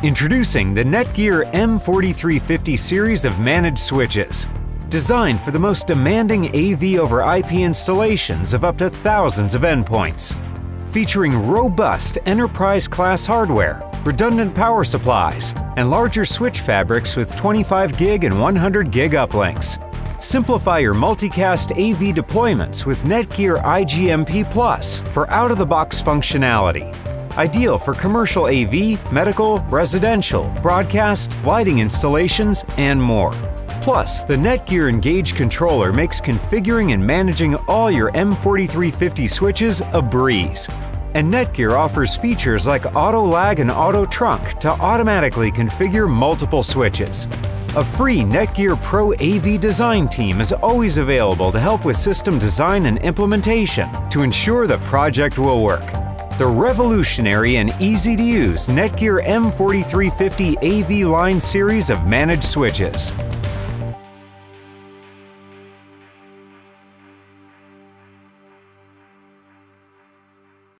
Introducing the NETGEAR M4350 series of managed switches. Designed for the most demanding AV over IP installations of up to thousands of endpoints. Featuring robust enterprise-class hardware, redundant power supplies, and larger switch fabrics with 25 gig and 100 gig uplinks. Simplify your multicast AV deployments with NETGEAR IGMP Plus for out-of-the-box functionality. Ideal for commercial AV, medical, residential, broadcast, lighting installations, and more. Plus, the NETGEAR Engage controller makes configuring and managing all your M4350 switches a breeze. And NETGEAR offers features like auto lag and auto trunk to automatically configure multiple switches. A free NETGEAR ProAV design team is always available to help with system design and implementation to ensure the project will work. The revolutionary and easy-to-use NETGEAR M4350 AV line series of managed switches.